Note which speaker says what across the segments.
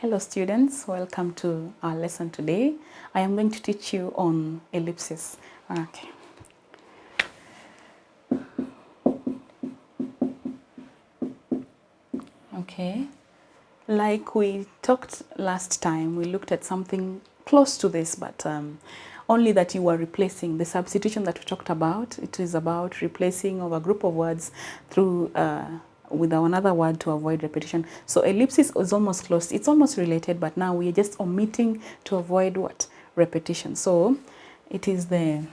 Speaker 1: Hello students, welcome to our lesson today. I am going to teach you on ellipses. Okay. Okay. Like we talked last time, we looked at something close to this, but only that you were replacing the substitution that we talked about. It is about replacing of a group of words through with another word to avoid repetition. So ellipsis is almost close. It's almost related, but now we are just omitting to avoid what? Repetition. So it is the...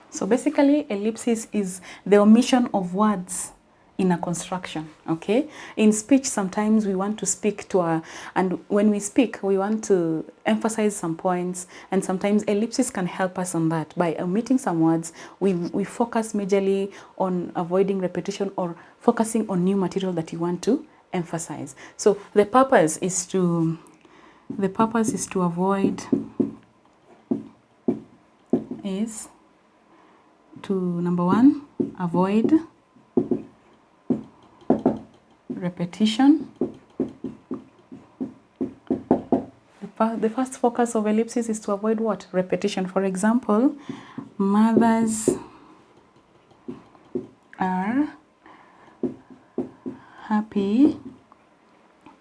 Speaker 1: So basically, ellipsis is the omission of words in a construction, okay? In speech, sometimes we want to speak to our, and when we speak, we want to emphasize some points, and sometimes ellipsis can help us on that. By omitting some words, we focus majorly on avoiding repetition or focusing on new material that you want to emphasize. So the purpose is to avoid, is to, number one, avoid repetition. The first focus of ellipsis is to avoid what? Repetition. For example, mothers are happy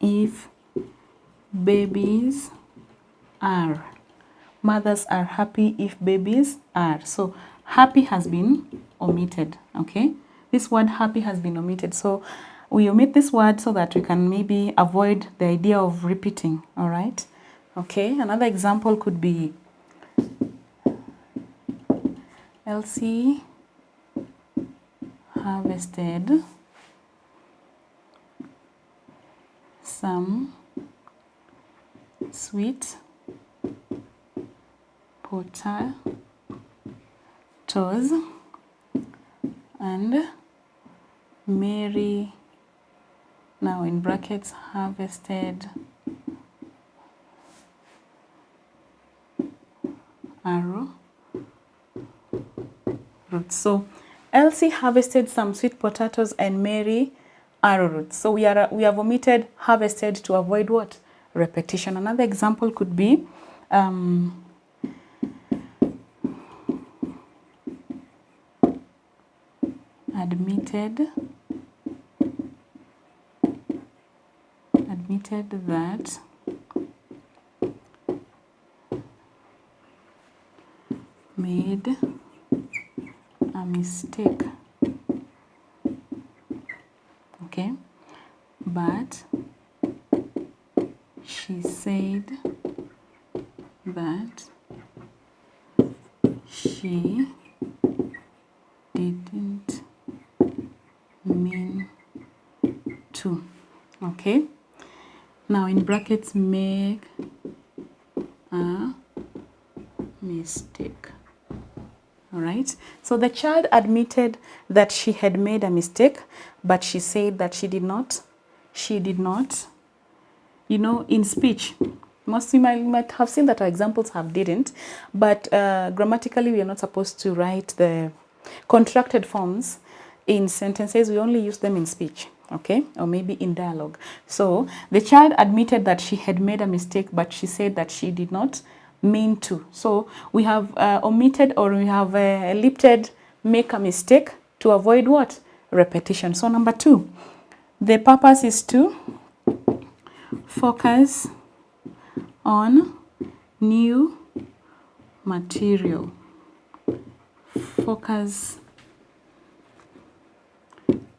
Speaker 1: if babies are. Mothers are happy if babies are. So happy has been omitted, okay? This word happy has been omitted. So we omit this word so that we can maybe avoid the idea of repeating, all right? Okay, another example could be Elsie harvested some sweet potatoes and Mary, now in brackets, harvested arrow roots. So Elsie harvested some sweet potatoes and Mary arrow roots. So we have omitted harvested to avoid what? Repetition. Another example could be admitted that made a mistake, okay, but she said that she didn't mean to, okay. Now in brackets, make a mistake. All right. So the child admitted that she had made a mistake, but she said that she did not. She did not. You know, in speech, most you might have seen that our examples have didn't, but grammatically we are not supposed to write the contracted forms in sentences. We only use them in speech, okay, or maybe in dialogue. So the child admitted that she had made a mistake, but she said that she did not mean to. So we have omitted, or we have ellipted make a mistake to avoid what? Repetition. So number two, the purpose is to focus on new material. Focus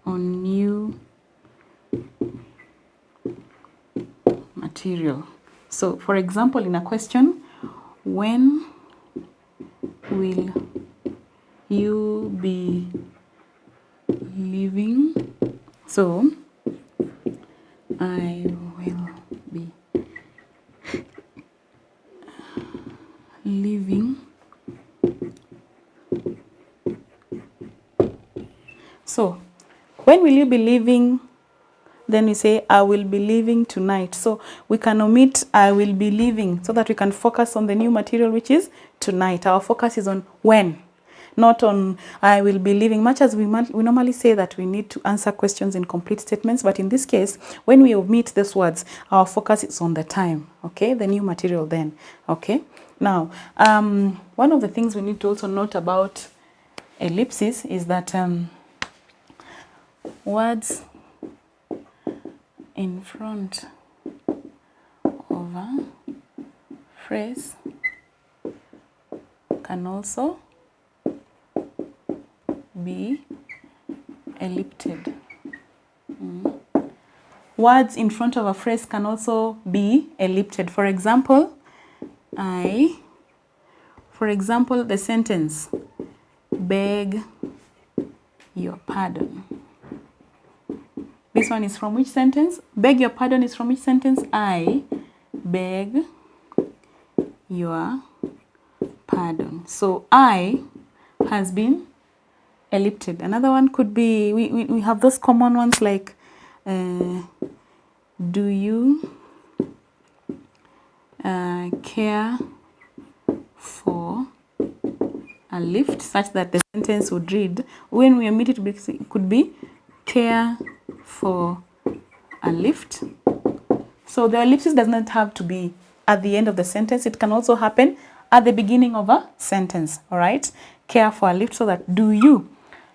Speaker 1: on new material. So for example, in a question, when will you be leaving? So I will be leaving. So when will you be leaving? Then we say, I will be leaving tonight. So we can omit I will be leaving so that we can focus on the new material, which is tonight. Our focus is on when. not on I will be leaving. Much as we normally say that we need to answer questions in complete statements, but in this case, when we omit these words, our focus is on the time, okay, the new material then, okay. Now, one of the things we need to also note about ellipses is that words in front of a phrase can also be ellipted. Words in front of a phrase can also be ellipted. For example, the sentence, beg your pardon. This one is from which sentence? Beg your pardon is from which sentence? I beg your pardon. So I has been ellipted. Another one could be, we have those common ones like, do you care for a lift, such that the sentence would read, when we omit it could be care for a lift. So the ellipsis does not have to be at the end of the sentence. It can also happen at the beginning of a sentence, all right? Care for a lift, so that do you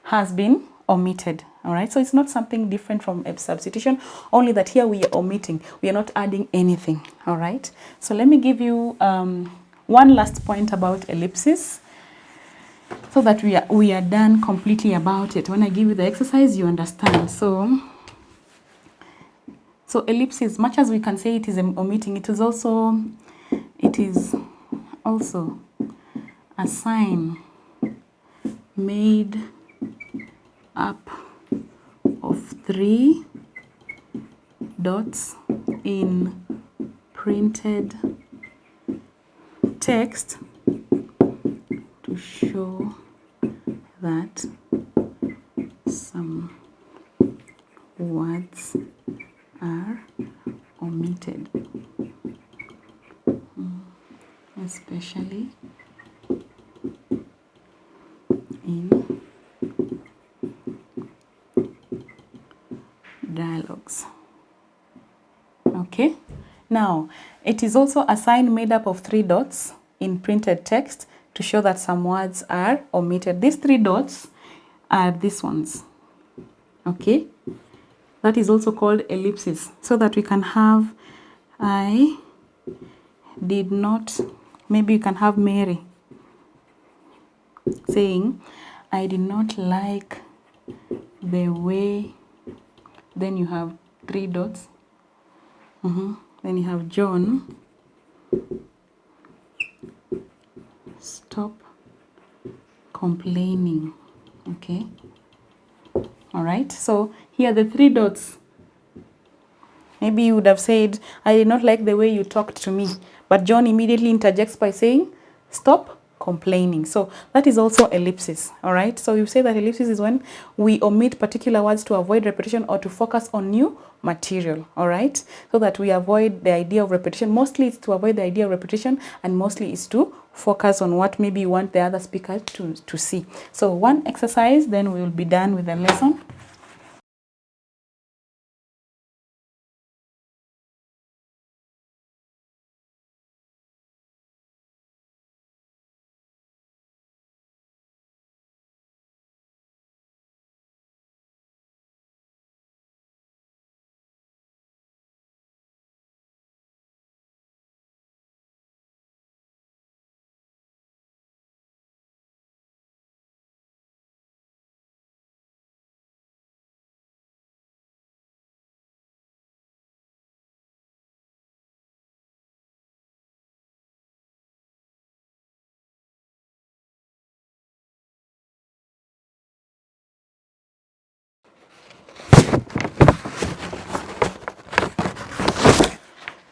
Speaker 1: has been omitted, all right? So it's not something different from a substitution, only that here we are omitting. We are not adding anything, all right? So let me give you one last point about ellipsis, so that we are done completely about it. When I give you the exercise, you understand. So ellipsis, much as we can say it is omitting, it is also a sign made up of 3 dots in printed text to show that some words are omitted, especially in dialogues. Okay, now it is also a sign made up of 3 dots in printed text to show that some words are omitted. These 3 dots are these ones, okay? That is also called ellipsis, so that we can have I did not, maybe you can have Mary saying, I did not like the way, then you have 3 dots, then you have John, stop complaining, okay? All right, so here the 3 dots. Maybe you would have said, I did not like the way you talked to me. But John immediately interjects by saying, stop complaining. So that is also ellipsis, all right? So you say that ellipsis is when we omit particular words to avoid repetition or to focus on new material, all right? So that we avoid the idea of repetition. Mostly it's to avoid the idea of repetition, and mostly it's to focus on what maybe you want the other speaker to see. So one exercise, then we will be done with the lesson.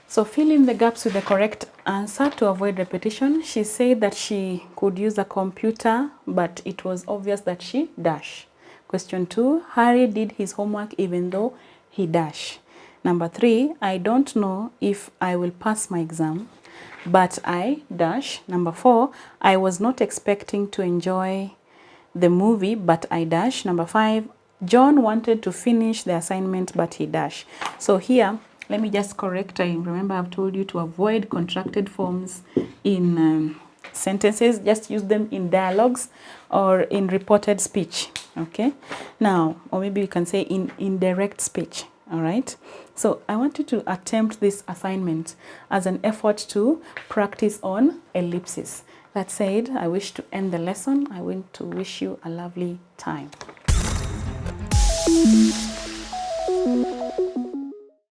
Speaker 1: So fill in the gaps with the correct answer to avoid repetition. She said that she could use a computer, but it was obvious that she dash. Question 2, Harry did his homework even though he dash. Number 3, I don't know if I will pass my exam, but I dash. Number 4, I was not expecting to enjoy the movie, but I dash. Number 5, John wanted to finish the assignment, but he dash. So here, let me just correct. I remember I've told you to avoid contracted forms in sentences. Just use them in dialogues or in reported speech. Okay. Now, or maybe you can say in indirect speech. All right. So I want you to attempt this assignment as an effort to practice on ellipses. That said, I wish to end the lesson. I want to wish you a lovely time.